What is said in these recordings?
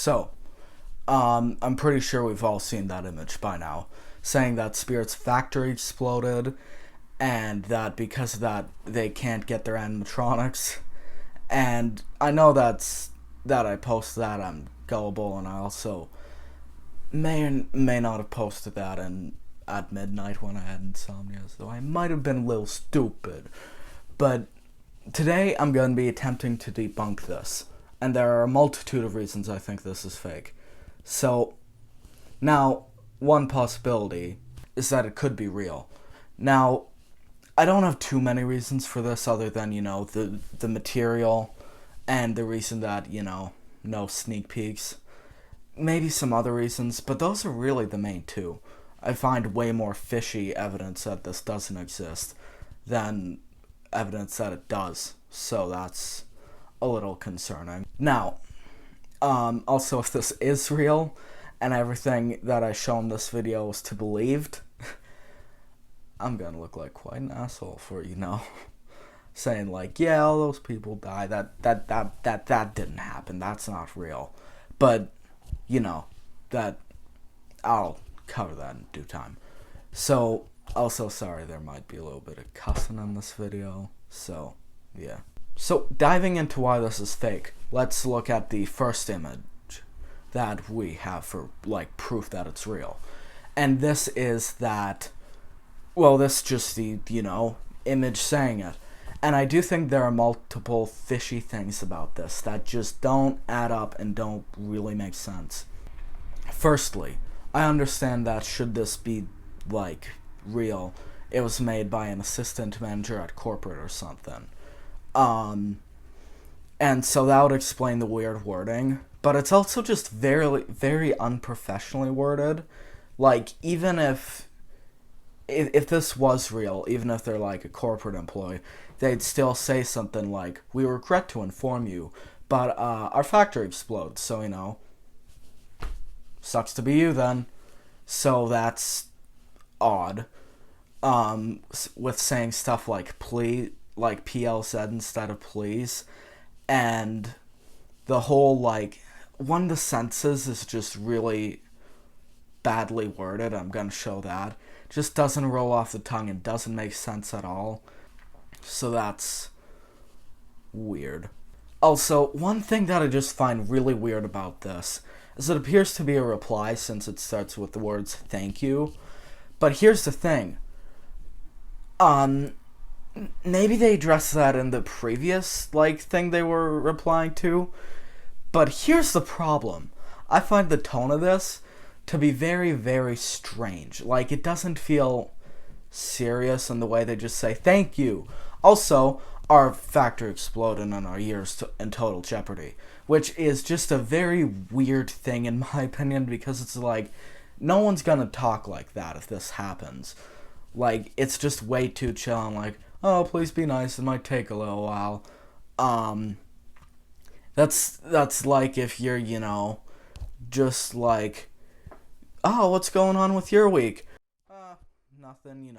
So, I'm pretty sure we've all seen that image by now, saying that Spirit's factory exploded, and that because of that, they can't get their animatronics. And I know that I posted that, I'm gullible, and I also may or may not have posted that at midnight when I had insomnia, so I might have been a little stupid. But today I'm going to be attempting to debunk this, and there are a multitude of reasons I think this is fake. So, now, one possibility is that it could be real. Now, I don't have too many reasons for this other than, the material and the reason that, no sneak peeks. Maybe some other reasons, but those are really the main two. I find way more fishy evidence that this doesn't exist than evidence that it does, so that's a little concerning. Now, also, if this is real, and everything that I show in this video is to be believed, I'm gonna look like quite an asshole for, saying like, yeah, all those people died, that didn't happen, that's not real. But, that, I'll cover that in due time. So, also sorry there might be a little bit of cussing in this video, so, yeah. So, diving into why this is fake, let's look at the first image that we have for, proof that it's real. And this is that, this is just the, image saying it. And I do think there are multiple fishy things about this that just don't add up and don't really make sense. Firstly, I understand that should this be, real, it was made by an assistant manager at corporate or something. And so that would explain the weird wording, but it's also just very, very unprofessionally worded. Even if this was real, even if they're a corporate employee, they'd still say something like, we regret to inform you, but our factory explodes, so, sucks to be you then. So that's odd. With saying stuff like please, like PLZ instead of please, and the whole, one of the sentences is just really badly worded, I'm gonna show that. Just doesn't roll off the tongue and doesn't make sense at all. So that's weird. Also, one thing that I just find really weird about this is it appears to be a reply since it starts with the words thank you. But here's the thing. Maybe they addressed that in the previous, thing they were replying to. But here's the problem. I find the tone of this to be very, very strange. It doesn't feel serious in the way they just say, thank you. Also, our factory exploded and our years in total jeopardy. Which is just a very weird thing in my opinion, because it's no one's gonna talk like that if this happens. It's just way too chill. I'm oh, please be nice, it might take a little while. That's like if you're, just oh, what's going on with your week? Nothing,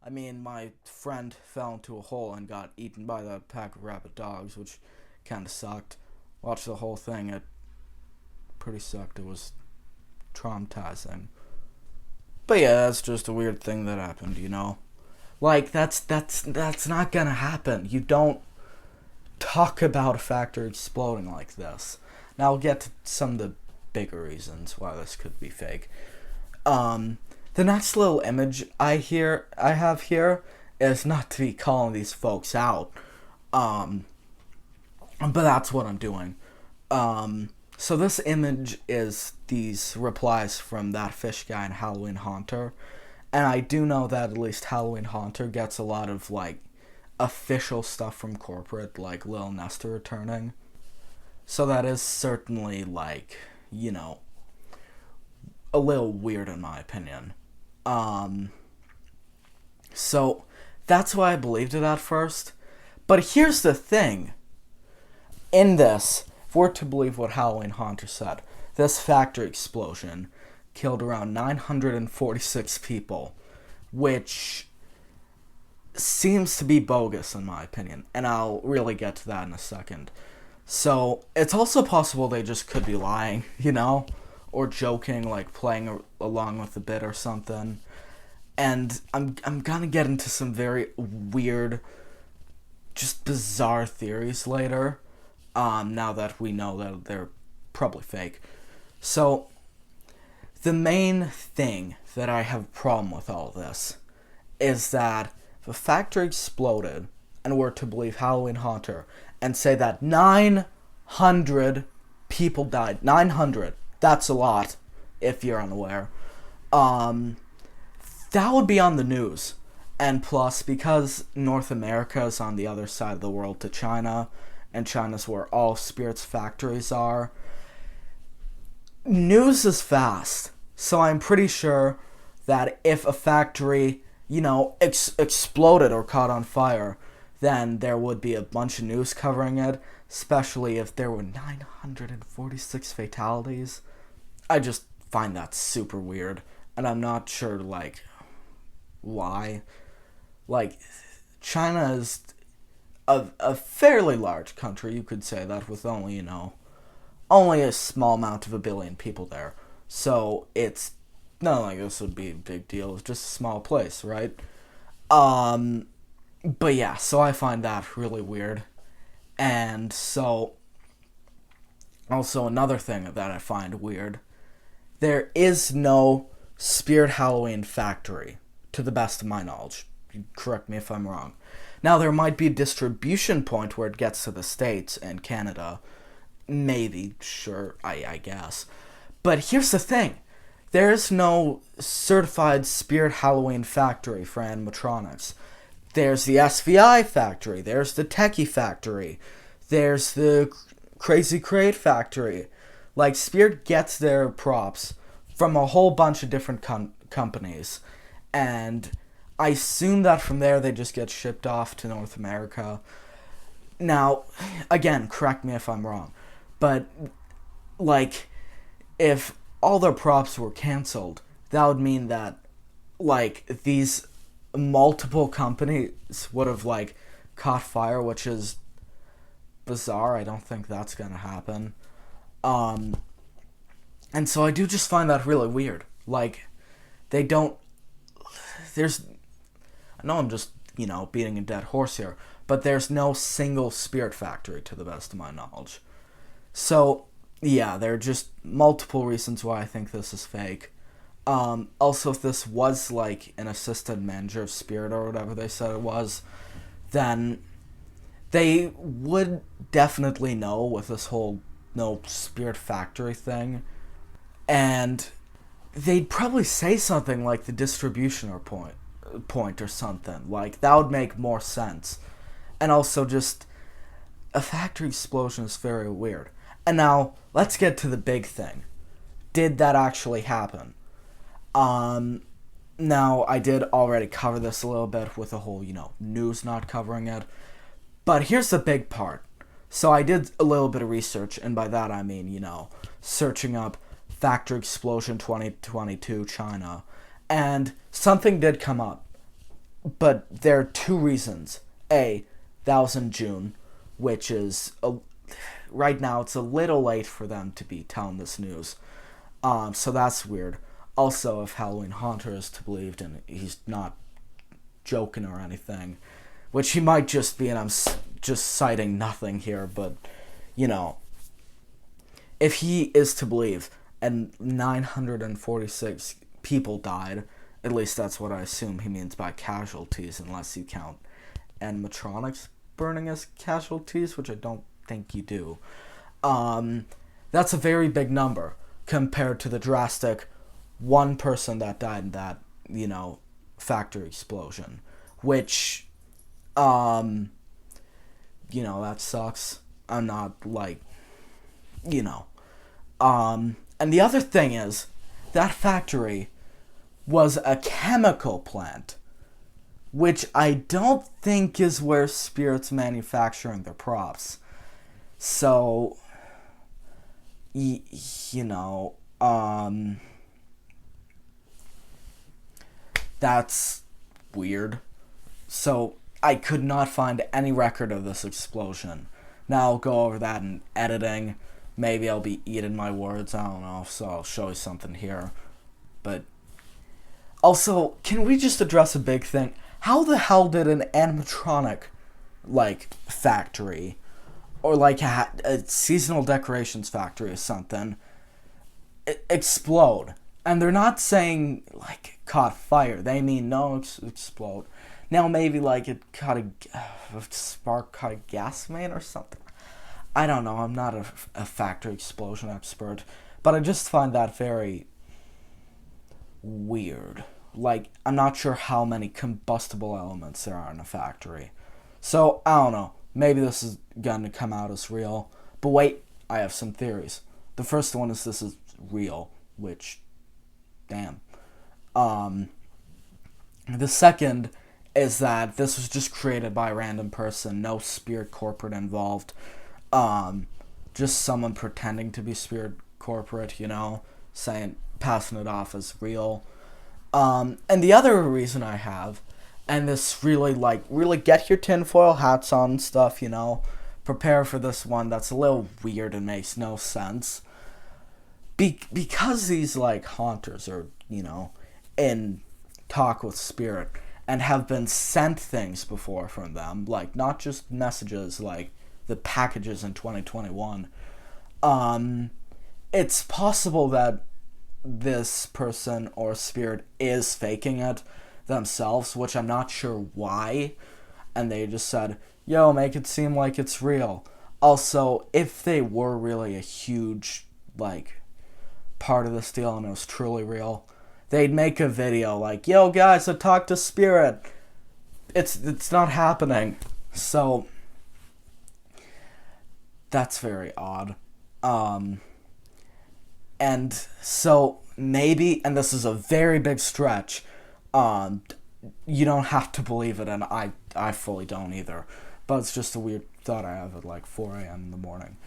I mean, my friend fell into a hole and got eaten by that pack of rabid dogs, which kinda sucked. Watched the whole thing, it pretty sucked, it was traumatizing. But yeah, that's just a weird thing that happened, that's not gonna happen. You don't talk about a factory exploding like this. Now I'll get to some of the bigger reasons why this could be fake. The next little image I have here is not to be calling these folks out. But that's what I'm doing. So this image is these replies from that fish guy in Halloween Haunter. And I do know that at least Halloween Haunter gets a lot of, official stuff from corporate, like Lil Nestor returning. So that is certainly, a little weird in my opinion. So that's why I believed it at first. But here's the thing. In this, if we're to believe what Halloween Haunter said, this factory explosion killed around 946 people, which seems to be bogus in my opinion, and I'll really get to that in a second. So it's also possible they just could be lying, or joking, like playing along with the bit or something. And I'm gonna get into some very weird, just bizarre theories later. Now that we know that they're probably fake. So the main thing that I have a problem with all this is that if a factory exploded and were to believe Halloween Haunter and say that 900 people died, 900, that's a lot if you're unaware, um, that would be on the news. And plus, because North America is on the other side of the world to China, and China's where all spirits factories are, news is fast. So I'm pretty sure that if a factory, exploded or caught on fire, then there would be a bunch of news covering it, especially if there were 946 fatalities. I just find that super weird, and I'm not sure, why. Like, China is a fairly large country, you could say that, with only a small amount of a billion people there. So it's not like this would be a big deal. It's just a small place, right? Um, but yeah, so I find that really weird. And so, also another thing that I find weird, there is no Spirit Halloween factory, to the best of my knowledge. Correct me if I'm wrong. Now, there might be a distribution point where it gets to the States and Canada. Maybe, sure, I guess. But here's the thing. There's no certified Spirit Halloween factory for animatronics. There's the SVI factory. There's the Techie factory. There's the Crazy Crate factory. Like, Spirit gets their props from a whole bunch of different companies. And I assume that from there they just get shipped off to North America. Now, again, correct me if I'm wrong, but, if all their props were canceled, that would mean that, these multiple companies would have, caught fire, which is bizarre. I don't think that's gonna happen. Um, and so I do just find that really weird. They don't. There's. I know I'm just, beating a dead horse here, but there's no single Spirit factory, to the best of my knowledge. So, yeah, there are just multiple reasons why I think this is fake. Also, if this was, an assistant manager of Spirit or whatever they said it was, then they would definitely know with this whole no Spirit factory thing. And they'd probably say something like the distribution or point or something. That would make more sense. And also, just a factory explosion is very weird. And now, let's get to the big thing. Did that actually happen? Now, I did already cover this a little bit with the whole, news not covering it. But here's the big part. So I did a little bit of research, and by that I mean, searching up factory explosion 2022 China. And something did come up. But there are two reasons. A, that was in June, which is, right now, it's a little late for them to be telling this news. So that's weird. Also, if Halloween Haunter is to believed, and he's not joking or anything, which he might just be, and I'm just citing nothing here, but, if he is to believe, and 946 people died, at least that's what I assume he means by casualties, unless you count animatronics burning as casualties, which I don't think you do. That's a very big number compared to the drastic one person that died in that, factory explosion, which, that sucks. I'm not, and the other thing is, that factory was a chemical plant, which I don't think is where Spirit's manufacturing their props. So, that's weird. So, I could not find any record of this explosion. Now I'll go over that in editing. Maybe I'll be eating my words, I don't know, so I'll show you something here. But also, can we just address a big thing? How the hell did an animatronic, like, factory, or like a seasonal decorations factory or something, explode? And they're not saying, like, caught fire. They mean no explode. Now maybe, like, it caught a spark, caught a gas main or something. I don't know. I'm not a factory explosion expert. But I just find that very weird. Like, I'm not sure how many combustible elements there are in a factory. So, I don't know. Maybe this is going to come out as real. But wait, I have some theories. The first one is this is real, which, damn. The second is that this was just created by a random person, no Spirit Corporate involved. Just someone pretending to be Spirit Corporate, passing it off as real. And the other reason I have, and this really get your tinfoil hats on and stuff, prepare for this one that's a little weird and makes no sense. Because these, haunters are, in talk with Spirit and have been sent things before from them, not just messages, the packages in 2021, it's possible that this person or Spirit is faking it themselves, which I'm not sure why, and they just said, yo, make it seem like it's real. Also, if they were really a huge, part of this deal and it was truly real, they'd make a video yo guys, I talked to Spirit. It's not happening. So that's very odd. And so maybe, and this is a very big stretch, you don't have to believe it, and I fully don't either. But it's just a weird thought I have at 4 a.m. in the morning.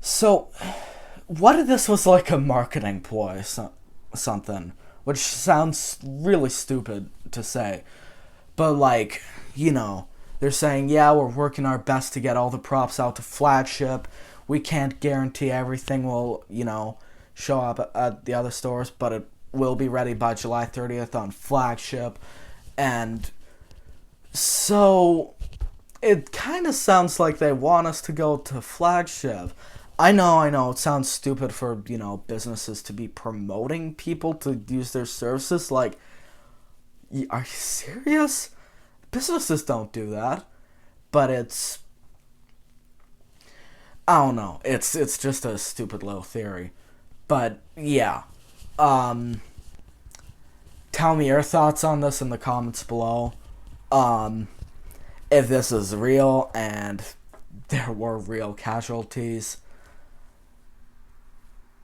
So, what if this was a marketing ploy, something, which sounds really stupid to say, but they're saying, yeah, we're working our best to get all the props out to flagship. We can't guarantee everything will, show up at the other stores, but it will be ready by July 30th on flagship. And so it kind of sounds like they want us to go to flagship. I know, it sounds stupid for, businesses to be promoting people to use their services. Are you serious? Businesses don't do that. But I don't know. It's just a stupid little theory. But, yeah. Tell me your thoughts on this in the comments below. If this is real and there were real casualties.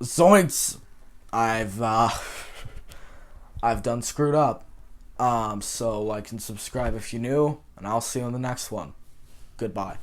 Zoinks! I've done screwed up. So like and subscribe if you're new, and I'll see you in the next one. Goodbye.